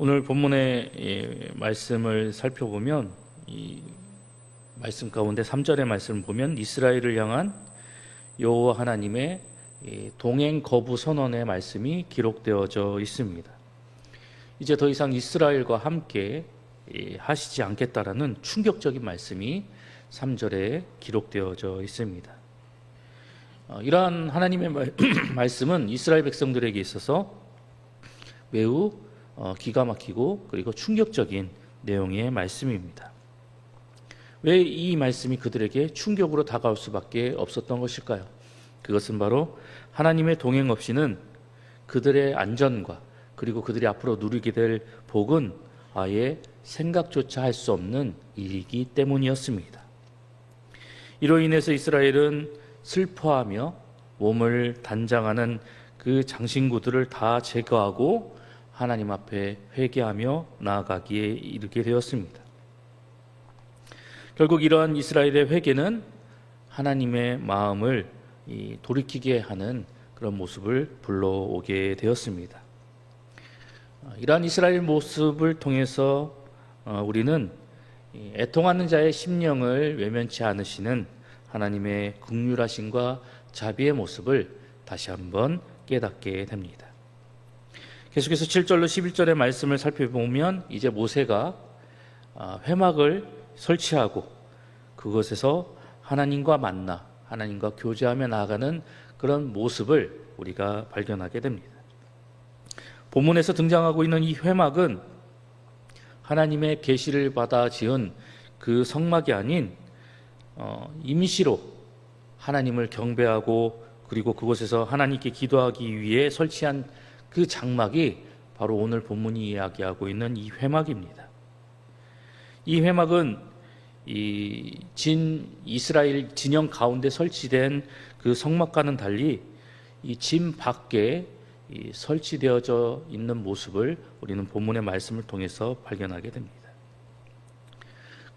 오늘 본문의 말씀을 살펴보면 이 말씀 가운데 3절의 말씀을 보면 이스라엘을 향한 여호와 하나님의 동행 거부 선언의 말씀이 기록되어져 있습니다. 이제 더 이상 이스라엘과 함께 하시지 않겠다라는 충격적인 말씀이 3절에 기록되어져 있습니다. 이러한 하나님의 말씀은 이스라엘 백성들에게 있어서 매우 기가 막히고 그리고 충격적인 내용의 말씀입니다. 왜 이 말씀이 그들에게 충격으로 다가올 수밖에 없었던 것일까요? 그것은 바로 하나님의 동행 없이는 그들의 안전과 그리고 그들이 앞으로 누리게 될 복은 아예 생각조차 할 수 없는 일이기 때문이었습니다. 이로 인해서 이스라엘은 슬퍼하며 몸을 단장하는 그 장신구들을 다 제거하고 하나님 앞에 회개하며 나아가기에 이르게 되었습니다. 결국 이러한 이스라엘의 회개는 하나님의 마음을 돌이키게 하는 그런 모습을 불러오게 되었습니다. 이러한 이스라엘 모습을 통해서 우리는 애통하는 자의 심령을 외면치 않으시는 하나님의 긍휼하심과 자비의 모습을 다시 한번 깨닫게 됩니다. 계속해서 7절로 11절의 말씀을 살펴보면 이제 모세가 회막을 설치하고 그것에서 하나님과 만나 하나님과 교제하며 나아가는 그런 모습을 우리가 발견하게 됩니다. 본문에서 등장하고 있는 이 회막은 하나님의 계시를 받아 지은 그 성막이 아닌 임시로 하나님을 경배하고 그리고 그곳에서 하나님께 기도하기 위해 설치한 그 장막이 바로 오늘 본문이 이야기하고 있는 이 회막입니다. 이 회막은 이 이스라엘 진영 가운데 설치된 그 성막과는 달리 이 진 밖에 설치되어져 있는 모습을 우리는 본문의 말씀을 통해서 발견하게 됩니다.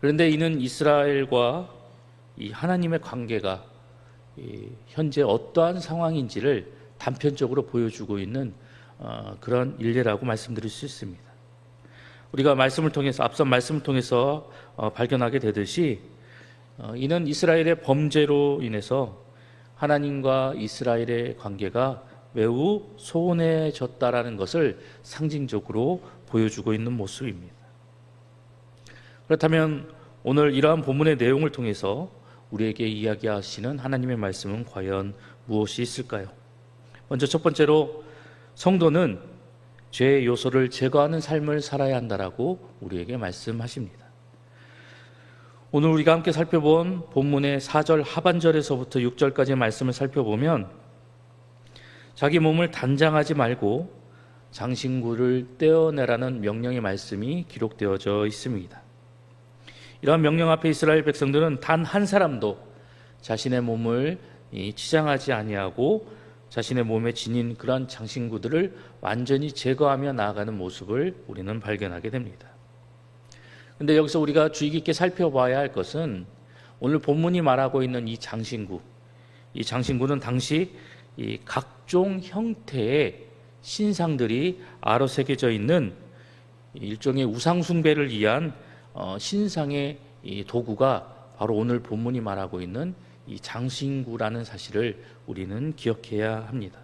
그런데 이는 이스라엘과 이 하나님의 관계가 현재 어떠한 상황인지를 단편적으로 보여주고 있는 그런 일례라고 말씀드릴 수 있습니다. 우리가 말씀을 통해서 앞선 말씀을 통해서 발견하게 되듯이 이는 이스라엘의 범죄로 인해서 하나님과 이스라엘의 관계가 매우 소원해졌다라는 것을 상징적으로 보여주고 있는 모습입니다. 그렇다면 오늘 이러한 본문의 내용을 통해서 우리에게 이야기하시는 하나님의 말씀은 과연 무엇이 있을까요? 먼저 첫 번째로 성도는 죄의 요소를 제거하는 삶을 살아야 한다라고 우리에게 말씀하십니다. 오늘 우리가 함께 살펴본 본문의 4절 하반절에서부터 6절까지의 말씀을 살펴보면 자기 몸을 단장하지 말고 장신구를 떼어내라는 명령의 말씀이 기록되어져 있습니다. 이러한 명령 앞에 이스라엘 백성들은 단 한 사람도 자신의 몸을 치장하지 아니하고 자신의 몸에 지닌 그러한 장신구들을 완전히 제거하며 나아가는 모습을 우리는 발견하게 됩니다. 그런데 여기서 우리가 주의 깊게 살펴봐야 할 것은 오늘 본문이 말하고 있는 이 장신구는 당시 이 각종 형태의 신상들이 아로새겨져 있는 일종의 우상 숭배를 위한 신상의 도구가 바로 오늘 본문이 말하고 있는 이 장신구라는 사실을 우리는 기억해야 합니다.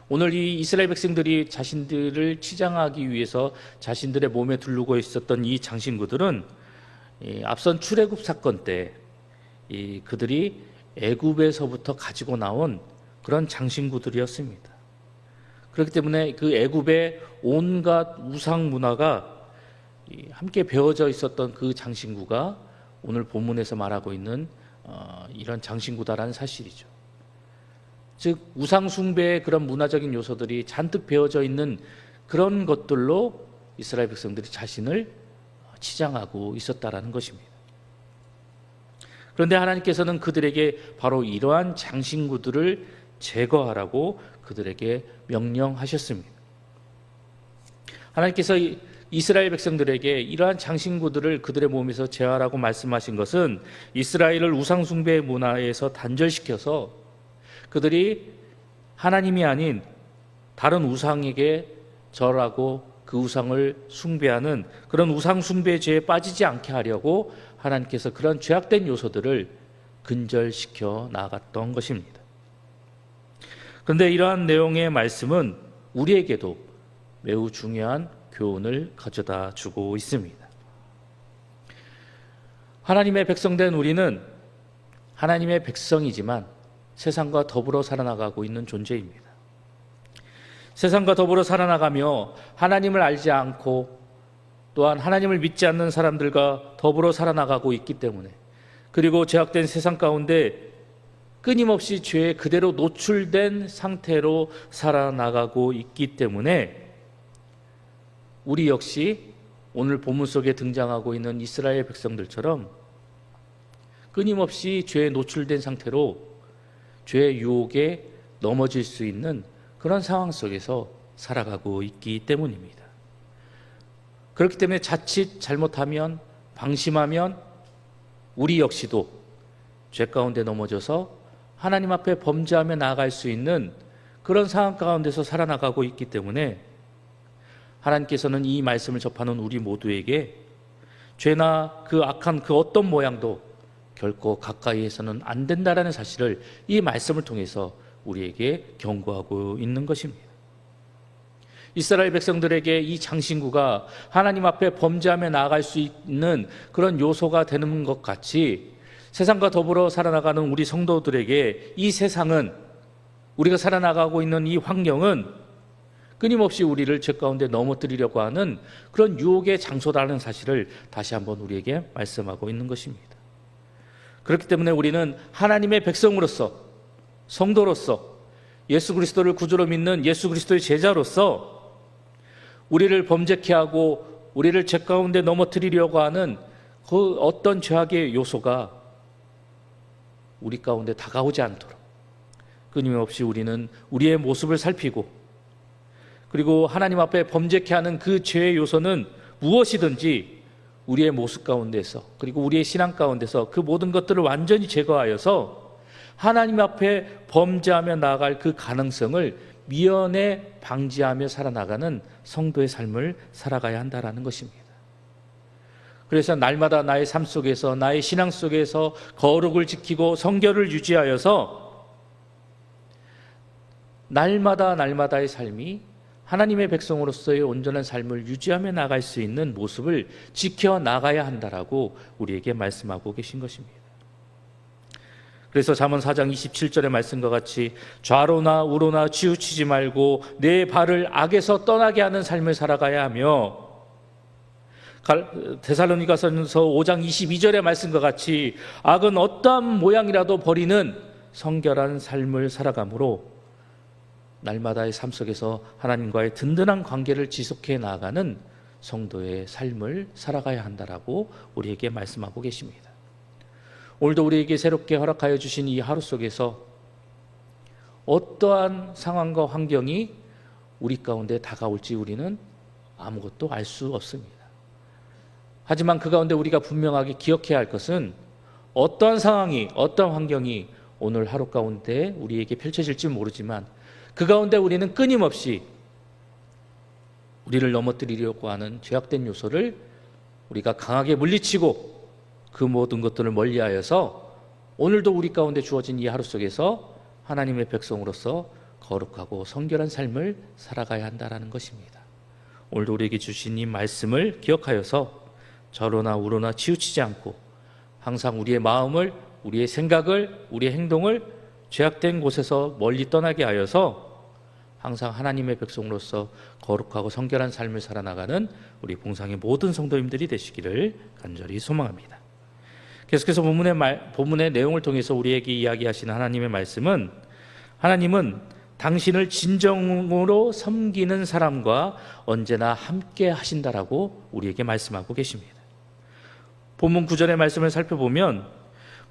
오늘 이 이스라엘 백성들이 자신들을 치장하기 위해서 자신들의 몸에 두르고 있었던 이 장신구들은 앞선 출애굽 사건 때 그들이 애굽에서부터 가지고 나온 그런 장신구들이었습니다. 그렇기 때문에 그 애굽의 온갖 우상 문화가 함께 배어져 있었던 그 장신구가 오늘 본문에서 말하고 있는 이런 장신구다라는 사실이죠. 즉 우상 숭배의 그런 문화적인 요소들이 잔뜩 배어져 있는 그런 것들로 이스라엘 백성들이 자신을 치장하고 있었다라는 것입니다. 그런데 하나님께서는 그들에게 바로 이러한 장신구들을 제거하라고 그들에게 명령하셨습니다. 하나님께서 이스라엘 백성들에게 이러한 장신구들을 그들의 몸에서 제하라고 말씀하신 것은 이스라엘을 우상 숭배의 문화에서 단절시켜서 그들이 하나님이 아닌 다른 우상에게 절하고 그 우상을 숭배하는 그런 우상 숭배 죄에 빠지지 않게 하려고 하나님께서 그런 죄악된 요소들을 근절시켜 나갔던 것입니다. 그런데 이러한 내용의 말씀은 우리에게도 매우 중요한 교훈을 가져다 주고 있습니다. 하나님의 백성된 우리는 하나님의 백성이지만 세상과 더불어 살아나가고 있는 존재입니다. 세상과 더불어 살아나가며 하나님을 알지 않고 또한 하나님을 믿지 않는 사람들과 더불어 살아나가고 있기 때문에, 그리고 죄악된 세상 가운데 끊임없이 죄에 그대로 노출된 상태로 살아나가고 있기 때문에 우리 역시 오늘 본문 속에 등장하고 있는 이스라엘 백성들처럼 끊임없이 죄에 노출된 상태로 죄의 유혹에 넘어질 수 있는 그런 상황 속에서 살아가고 있기 때문입니다. 그렇기 때문에 자칫 잘못하면, 방심하면 우리 역시도 죄 가운데 넘어져서 하나님 앞에 범죄하며 나아갈 수 있는 그런 상황 가운데서 살아나가고 있기 때문에 하나님께서는 이 말씀을 접하는 우리 모두에게 죄나 그 악한 그 어떤 모양도 결코 가까이 해서는 안 된다라는 사실을 이 말씀을 통해서 우리에게 경고하고 있는 것입니다. 이스라엘 백성들에게 이 장신구가 하나님 앞에 범죄하며 나아갈 수 있는 그런 요소가 되는 것 같이 세상과 더불어 살아나가는 우리 성도들에게 이 세상은, 우리가 살아나가고 있는 이 환경은 끊임없이 우리를 죄 가운데 넘어뜨리려고 하는 그런 유혹의 장소라는 사실을 다시 한번 우리에게 말씀하고 있는 것입니다. 그렇기 때문에 우리는 하나님의 백성으로서, 성도로서, 예수 그리스도를 구주로 믿는 예수 그리스도의 제자로서 우리를 범죄케 하고 우리를 죄 가운데 넘어뜨리려고 하는 그 어떤 죄악의 요소가 우리 가운데 다가오지 않도록 끊임없이 우리는 우리의 모습을 살피고, 그리고 하나님 앞에 범죄케 하는 그 죄의 요소는 무엇이든지 우리의 모습 가운데서, 그리고 우리의 신앙 가운데서 그 모든 것들을 완전히 제거하여서 하나님 앞에 범죄하며 나아갈 그 가능성을 미연에 방지하며 살아나가는 성도의 삶을 살아가야 한다는 것입니다. 그래서 날마다 나의 삶 속에서, 나의 신앙 속에서 거룩을 지키고 성결을 유지하여서 날마다의 삶이 하나님의 백성으로서의 온전한 삶을 유지하며 나갈 수 있는 모습을 지켜나가야 한다라고 우리에게 말씀하고 계신 것입니다. 그래서 잠언 4장 27절의 말씀과 같이 좌로나 우로나 치우치지 말고 내 발을 악에서 떠나게 하는 삶을 살아가야 하며, 데살로니가서서 5장 22절의 말씀과 같이 악은 어떠한 모양이라도 버리는 성결한 삶을 살아가므로 날마다의 삶 속에서 하나님과의 든든한 관계를 지속해 나가는 성도의 삶을 살아가야 한다라고 우리에게 말씀하고 계십니다. 오늘도 우리에게 새롭게 허락하여 주신 이 하루 속에서 어떠한 상황과 환경이 우리 가운데 다가올지 우리는 아무것도 알 수 없습니다. 하지만 그 가운데 우리가 분명하게 기억해야 할 것은 어떠한 상황이, 어떠한 환경이 오늘 하루 가운데 우리에게 펼쳐질지 모르지만 그 가운데 우리는 끊임없이 우리를 넘어뜨리려고 하는 죄악된 요소를 우리가 강하게 물리치고 그 모든 것들을 멀리하여서 오늘도 우리 가운데 주어진 이 하루 속에서 하나님의 백성으로서 거룩하고 성결한 삶을 살아가야 한다는 것입니다. 오늘도 우리에게 주신 이 말씀을 기억하여서 좌로나 우로나 치우치지 않고 항상 우리의 마음을, 우리의 생각을, 우리의 행동을 죄악된 곳에서 멀리 떠나게 하여서 항상 하나님의 백성으로서 거룩하고 성결한 삶을 살아나가는 우리 봉상의 모든 성도님들이 되시기를 간절히 소망합니다. 계속해서 본문의 내용을 통해서 우리에게 이야기하시는 하나님의 말씀은, 하나님은 당신을 진정으로 섬기는 사람과 언제나 함께 하신다라고 우리에게 말씀하고 계십니다. 본문 9절의 말씀을 살펴보면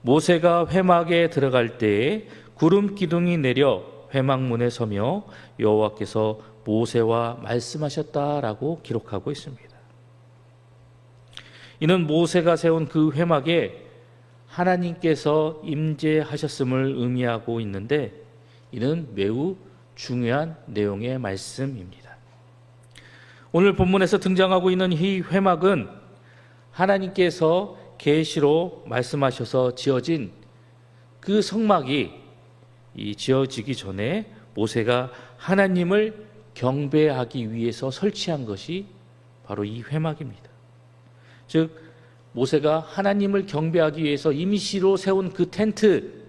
모세가 회막에 들어갈 때에 구름 기둥이 내려 회막문에 서며 여호와께서 모세와 말씀하셨다라고 기록하고 있습니다. 이는 모세가 세운 그 회막에 하나님께서 임재하셨음을 의미하고 있는데, 이는 매우 중요한 내용의 말씀입니다. 오늘 본문에서 등장하고 있는 이 회막은 하나님께서 계시로 말씀하셔서 지어진 그 성막이 지어지기 전에 모세가 하나님을 경배하기 위해서 설치한 것이 바로 이 회막입니다. 즉 모세가 하나님을 경배하기 위해서 임시로 세운 그 텐트,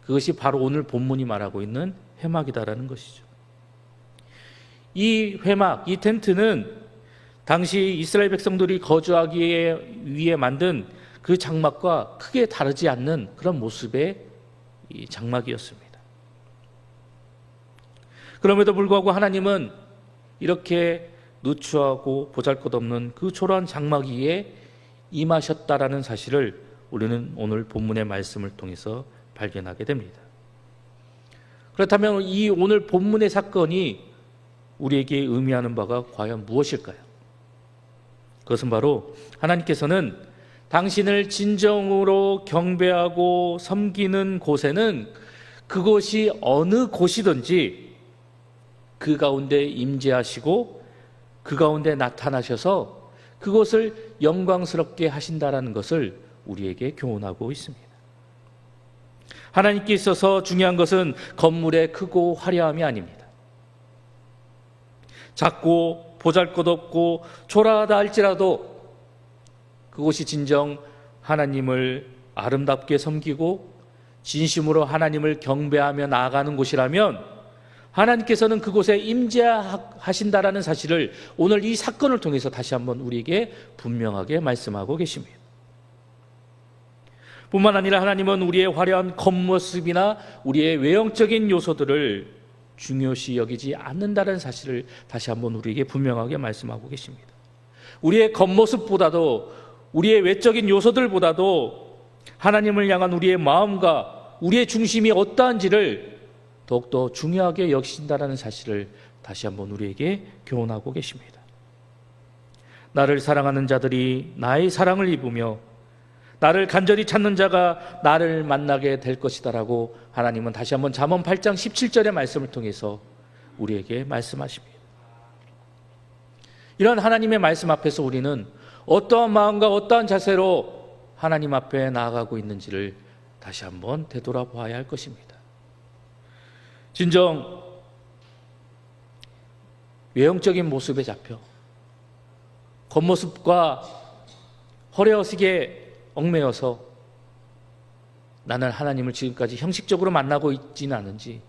그것이 바로 오늘 본문이 말하고 있는 회막이다라는 것이죠. 이 회막, 이 텐트는 당시 이스라엘 백성들이 거주하기 위해 만든 그 장막과 크게 다르지 않는 그런 모습의 이 장막이었습니다. 그럼에도 불구하고 하나님은 이렇게 누추하고 보잘것없는 그 초라한 장막 위에 임하셨다라는 사실을 우리는 오늘 본문의 말씀을 통해서 발견하게 됩니다. 그렇다면 이 오늘 본문의 사건이 우리에게 의미하는 바가 과연 무엇일까요? 그것은 바로 하나님께서는 당신을 진정으로 경배하고 섬기는 곳에는 그곳이 어느 곳이든지 그 가운데 임재하시고 그 가운데 나타나셔서 그것을 영광스럽게 하신다라는 것을 우리에게 교훈하고 있습니다. 하나님께 있어서 중요한 것은 건물의 크고 화려함이 아닙니다. 작고 보잘것없고 초라하다 할지라도 그곳이 진정 하나님을 아름답게 섬기고 진심으로 하나님을 경배하며 나아가는 곳이라면 하나님께서는 그곳에 임재하신다라는 사실을 오늘 이 사건을 통해서 다시 한번 우리에게 분명하게 말씀하고 계십니다. 뿐만 아니라 하나님은 우리의 화려한 겉모습이나 우리의 외형적인 요소들을 중요시 여기지 않는다는 사실을 다시 한번 우리에게 분명하게 말씀하고 계십니다. 우리의 겉모습보다도 우리의 외적인 요소들보다도 하나님을 향한 우리의 마음과 우리의 중심이 어떠한지를 더욱더 중요하게 여기신다는 사실을 다시 한번 우리에게 교훈하고 계십니다. 나를 사랑하는 자들이 나의 사랑을 입으며 나를 간절히 찾는 자가 나를 만나게 될 것이다라고 하나님은 다시 한번 잠언 8장 17절의 말씀을 통해서 우리에게 말씀하십니다. 이런 하나님의 말씀 앞에서 우리는 어떠한 마음과 어떠한 자세로 하나님 앞에 나아가고 있는지를 다시 한번 되돌아보아야 할 것입니다. 진정 외형적인 모습에 잡혀 겉모습과 허례허식에 얽매여서 나는 하나님을 지금까지 형식적으로 만나고 있지는 않은지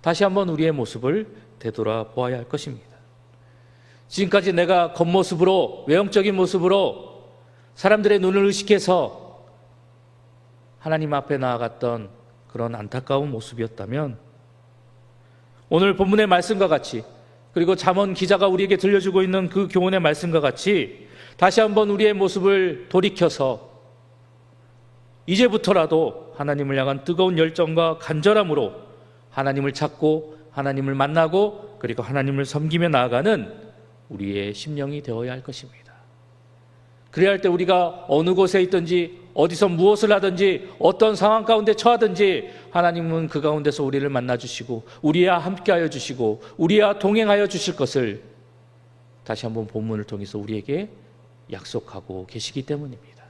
다시 한번 우리의 모습을 되돌아보아야 할 것입니다. 지금까지 내가 겉모습으로 외형적인 모습으로 사람들의 눈을 의식해서 하나님 앞에 나아갔던 그런 안타까운 모습이었다면 오늘 본문의 말씀과 같이 그리고 잠언 기자가 우리에게 들려주고 있는 그 교훈의 말씀과 같이 다시 한번 우리의 모습을 돌이켜서 이제부터라도 하나님을 향한 뜨거운 열정과 간절함으로 하나님을 찾고 하나님을 만나고 그리고 하나님을 섬기며 나아가는 우리의 심령이 되어야 할 것입니다. 그래야 할 때 우리가 어느 곳에 있든지 어디서 무엇을 하든지 어떤 상황 가운데 처하든지 하나님은 그 가운데서 우리를 만나주시고 우리와 함께하여 주시고 우리와 동행하여 주실 것을 다시 한번 본문을 통해서 우리에게 약속하고 계시기 때문입니다.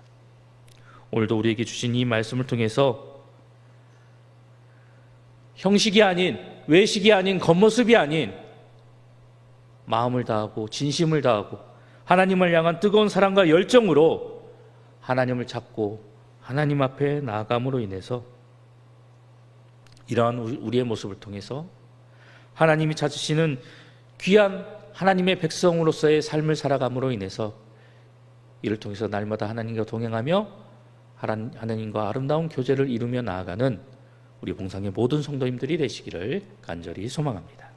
오늘도 우리에게 주신 이 말씀을 통해서 형식이 아닌 외식이 아닌 겉모습이 아닌 마음을 다하고 진심을 다하고 하나님을 향한 뜨거운 사랑과 열정으로 하나님을 찾고 하나님 앞에 나아감으로 인해서 이러한 우리의 모습을 통해서 하나님이 찾으시는 귀한 하나님의 백성으로서의 삶을 살아감으로 인해서 이를 통해서 날마다 하나님과 동행하며 하나님과 아름다운 교제를 이루며 나아가는 우리 봉상의 모든 성도님들이 되시기를 간절히 소망합니다.